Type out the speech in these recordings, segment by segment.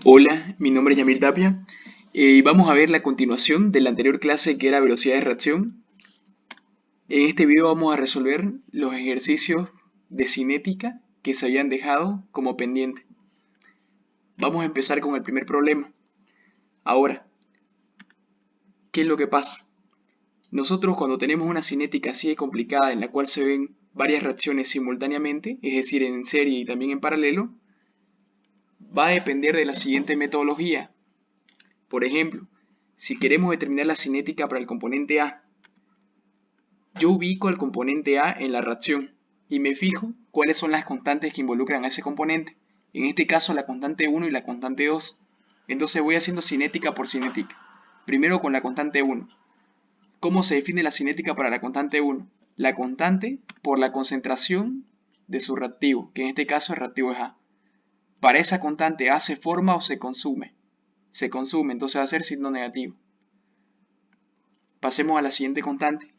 Hola, mi nombre es Yamil Tapia y vamos a ver la continuación de la anterior clase que era velocidad de reacción. En este video vamos a resolver los ejercicios de cinética que se habían dejado como pendiente. Vamos a empezar con el primer problema. Ahora, ¿qué es lo que pasa? Nosotros cuando tenemos una cinética así de complicada en la cual se ven varias reacciones simultáneamente, es decir, en serie y también en paralelo, va a depender de la siguiente metodología. Por ejemplo, si queremos determinar la cinética para el componente A, yo ubico al componente A en la reacción y me fijo cuáles son las constantes que involucran a ese componente. En este caso la constante 1 y la constante 2. Entonces voy haciendo cinética por cinética. Primero con la constante 1. ¿Cómo se define la cinética para la constante 1? La constante por la concentración de su reactivo, que en este caso el reactivo es A. Para esa constante A se forma o se consume. Se consume, entonces va a ser signo negativo. Pasemos a la siguiente constante.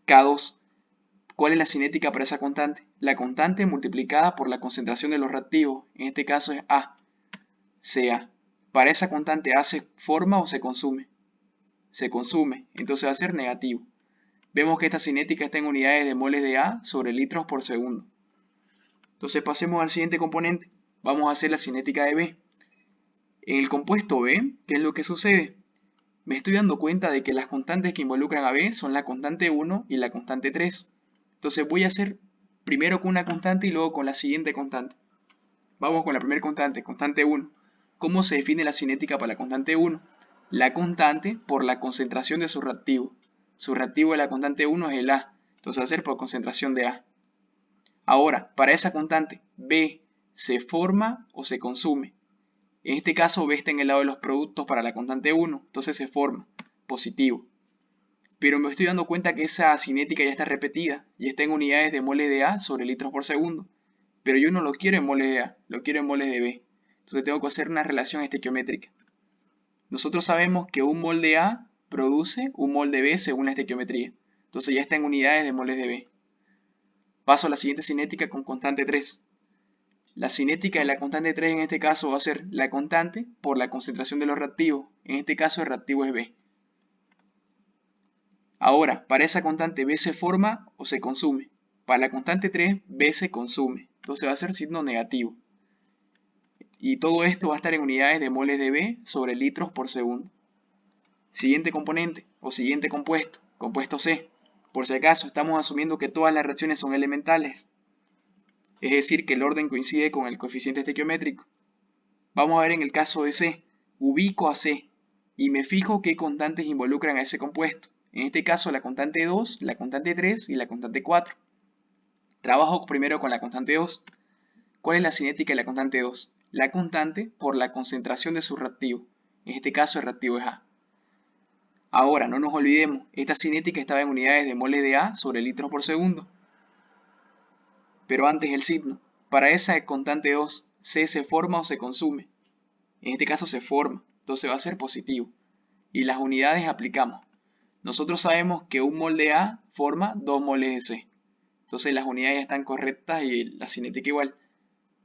K2. ¿Cuál es la cinética para esa constante? La constante multiplicada por la concentración de los reactivos, en este caso es A, Ca. Para esa constante A se forma o se consume. Se consume, entonces va a ser negativo. Vemos que esta cinética está en unidades de moles de A sobre litros por segundo. Entonces pasemos al siguiente componente. Vamos a hacer la cinética de B. En el compuesto B, ¿qué es lo que sucede? Me estoy dando cuenta de que las constantes que involucran a B son la constante 1 y la constante 3. Entonces voy a hacer primero con una constante y luego con la siguiente constante. Vamos con la primera constante, constante 1. ¿Cómo se define la cinética para la constante 1? La constante por la concentración de su reactivo. Su reactivo de la constante 1 es el A, entonces va a ser por concentración de A. Ahora, para esa constante, B se forma o se consume. En este caso, B está en el lado de los productos para la constante 1, entonces se forma, positivo. Pero me estoy dando cuenta que esa cinética ya está repetida y está en unidades de moles de A sobre litros por segundo. Pero yo no lo quiero en moles de A, lo quiero en moles de B. Entonces tengo que hacer una relación estequiométrica. Nosotros sabemos que un mol de A produce un mol de B según la estequiometría. Entonces ya está en unidades de moles de B. Paso a la siguiente cinética con constante 3. La cinética de la constante 3 en este caso va a ser la constante por la concentración de los reactivos. En este caso el reactivo es B. Ahora, para esa constante B se forma o se consume. Para la constante 3, B se consume. Entonces va a ser signo negativo. Y todo esto va a estar en unidades de moles de B sobre litros por segundo. Siguiente componente o siguiente compuesto, compuesto C. Por si acaso, estamos asumiendo que todas las reacciones son elementales. Es decir, que el orden coincide con el coeficiente estequiométrico. Vamos a ver en el caso de C. Ubico a C y me fijo qué constantes involucran a ese compuesto. En este caso la constante 2, la constante 3 y la constante 4. Trabajo primero con la constante 2. ¿Cuál es la cinética de la constante 2? La constante por la concentración de su reactivo. En este caso el reactivo es A. Ahora, no nos olvidemos, esta cinética estaba en unidades de moles de A sobre litros por segundo. Pero antes el signo. Para esa constante 2, C se forma o se consume. En este caso se forma, entonces va a ser positivo. Y las unidades aplicamos. Nosotros sabemos que un mol de A forma 2 moles de C. Entonces las unidades están correctas y la cinética igual.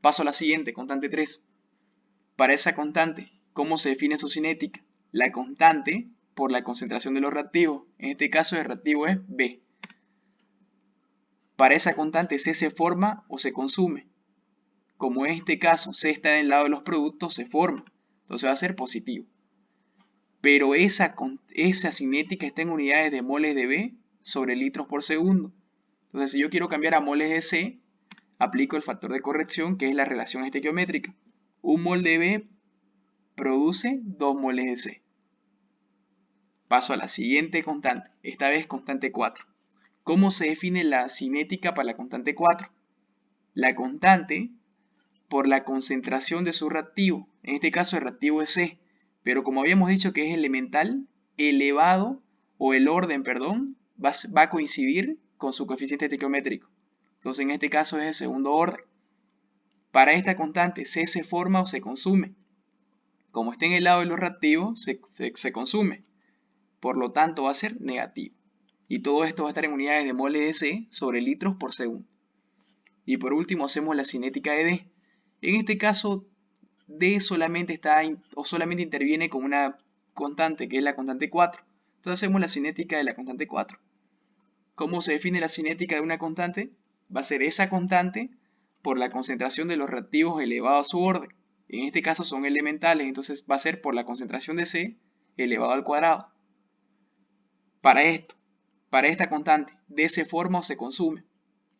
Paso a la siguiente, constante 3. Para esa constante, ¿cómo se define su cinética? La constante por la concentración de los reactivos. En este caso el reactivo es B. Para esa constante C se forma o se consume. Como en este caso C está en el lado de los productos, se forma. Entonces va a ser positivo. Pero esa cinética está en unidades de moles de B sobre litros por segundo. Entonces, si yo quiero cambiar a moles de C, aplico el factor de corrección, que es la relación estequiométrica. Un mol de B produce 2 moles de C. Paso a la siguiente constante, esta vez constante 4. ¿Cómo se define la cinética para la constante 4? La constante por la concentración de su reactivo. En este caso el reactivo es C. Pero como habíamos dicho que es elemental, elevado, o el orden, perdón, va a coincidir con su coeficiente estequiométrico. Entonces en este caso es el segundo orden. Para esta constante C se forma o se consume. Como está en el lado de los reactivos, se consume. Por lo tanto va a ser negativo. Y todo esto va a estar en unidades de moles de C sobre litros por segundo. Y por último hacemos la cinética de D. En este caso D solamente solamente interviene con una constante, que es la constante 4. Entonces hacemos la cinética de la constante 4. ¿Cómo se define la cinética de una constante? Va a ser esa constante por la concentración de los reactivos elevado a su orden. En este caso son elementales, entonces va a ser por la concentración de C elevado al cuadrado. Para esta constante, D se forma o se consume.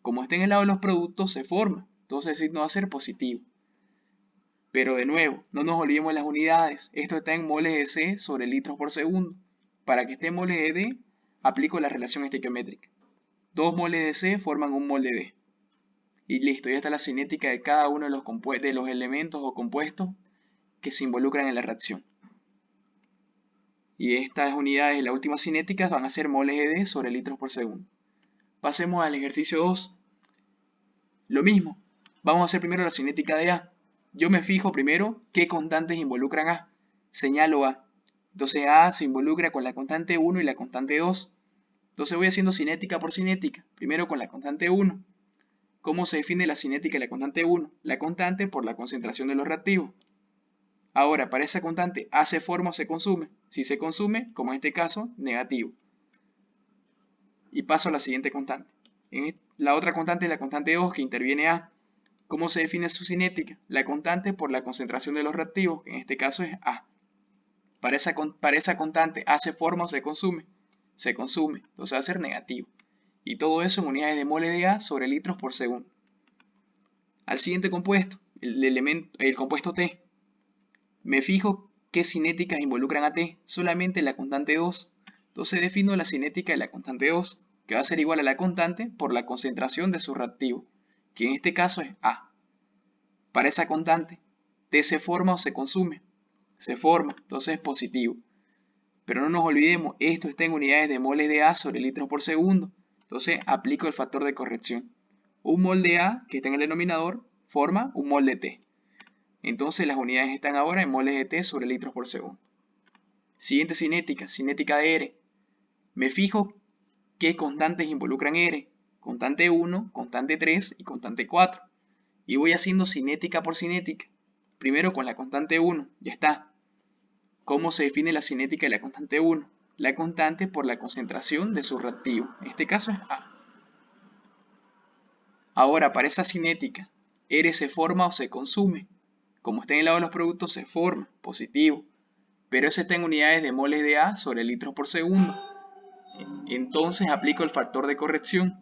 Como está en el lado de los productos, se forma. Entonces no va a ser positivo. Pero de nuevo, no nos olvidemos de las unidades. Esto está en moles de C sobre litros por segundo. Para que esté en moles de D, aplico la relación estequiométrica. 2 moles de C forman 1 mol de D. Y listo, ya está la cinética de cada uno de los elementos o compuestos que se involucran en la reacción. Y estas unidades de la última cinética van a ser moles de D sobre litros por segundo. Pasemos al ejercicio 2. Lo mismo, vamos a hacer primero la cinética de A. Yo me fijo primero qué constantes involucran A. Señalo A. Entonces A se involucra con la constante 1 y la constante 2. Entonces voy haciendo cinética por cinética. Primero con la constante 1. ¿Cómo se define la cinética de la constante 1? La constante por la concentración de los reactivos. Ahora, para esa constante, A se forma o se consume. Si se consume, como en este caso, negativo. Y paso a la siguiente constante. La otra constante es la constante 2 que interviene A. ¿Cómo se define su cinética? La constante por la concentración de los reactivos, que en este caso es A. Para esa constante, A se forma o se consume. Se consume, entonces va a ser negativo. Y todo eso en unidades de moles de A sobre litros por segundo. Al siguiente compuesto, el compuesto T. Me fijo qué cinéticas involucran a T, solamente la constante 2. Entonces defino la cinética de la constante 2, que va a ser igual a la constante por la concentración de su reactivo, que en este caso es A. Para esa constante, T se forma o se consume. Se forma, entonces es positivo. Pero no nos olvidemos, esto está en unidades de moles de A sobre litros por segundo. Entonces aplico el factor de corrección. Un mol de A, que está en el denominador, forma un mol de T. Entonces las unidades están ahora en moles de T sobre litros por segundo. Siguiente cinética, cinética de R. Me fijo qué constantes involucran R. Constante 1, constante 3 y constante 4. Y voy haciendo cinética por cinética. Primero con la constante 1, ya está. ¿Cómo se define la cinética de la constante 1? La constante por la concentración de su reactivo. En este caso es A. Ahora, para esa cinética, R se forma o se consume. Como está en el lado de los productos, se forma, positivo. Pero eso está en unidades de moles de A sobre litros por segundo. Entonces aplico el factor de corrección,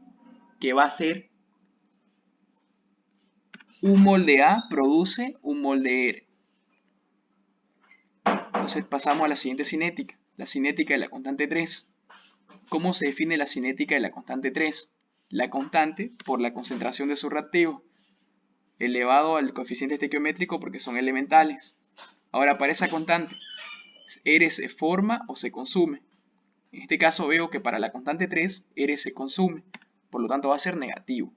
que va a ser un mol de A produce un mol de R. Entonces pasamos a la siguiente cinética, la cinética de la constante 3. ¿Cómo se define la cinética de la constante 3? La constante por la concentración de su reactivo, elevado al coeficiente estequiométrico porque son elementales. Ahora, para esa constante, R se forma o se consume. En este caso veo que para la constante 3, R se consume, por lo tanto va a ser negativo.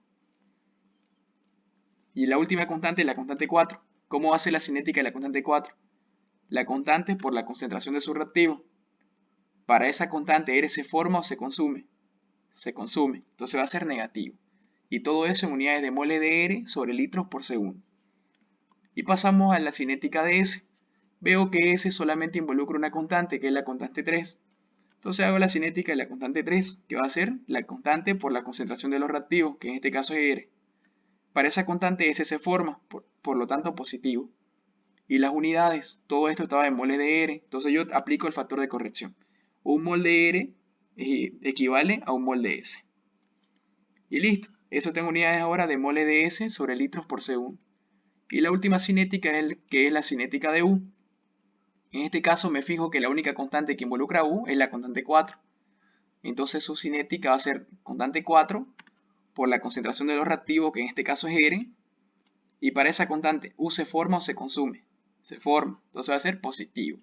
Y la última constante es la constante 4. ¿Cómo va a ser la cinética de la constante 4? La constante por la concentración de su reactivo. Para esa constante, R se forma o se consume. Se consume, entonces va a ser negativo. Y todo eso en unidades de moles de R sobre litros por segundo. Y pasamos a la cinética de S. Veo que S solamente involucra una constante, que es la constante 3. Entonces hago la cinética de la constante 3, que va a ser la constante por la concentración de los reactivos, que en este caso es R. Para esa constante S se forma, por lo tanto positivo. Y las unidades, todo esto estaba en moles de R, entonces yo aplico el factor de corrección. Un mol de R equivale a un mol de S. Y listo, eso tengo unidades ahora de moles de S sobre litros por segundo. Y la última cinética es que es la cinética de U. En este caso me fijo que la única constante que involucra a U es la constante 4. Entonces su cinética va a ser constante 4 por la concentración de los reactivos, que en este caso es R. Y para esa constante, U se forma o se consume. Se forma, entonces va a ser positivo.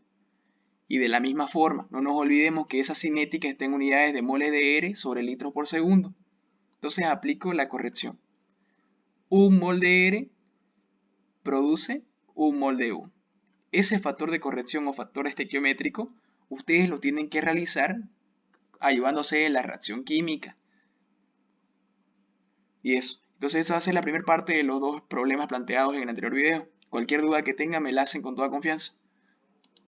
Y de la misma forma, no nos olvidemos que esa cinética está en unidades de moles de R sobre litros por segundo. Entonces aplico la corrección. Un mol de R produce un mol de U. Ese factor de corrección o factor estequiométrico, ustedes lo tienen que realizar ayudándose de la reacción química. Y eso. Entonces esa va a ser la primera parte de los dos problemas planteados en el anterior video. Cualquier duda que tengan me la hacen con toda confianza.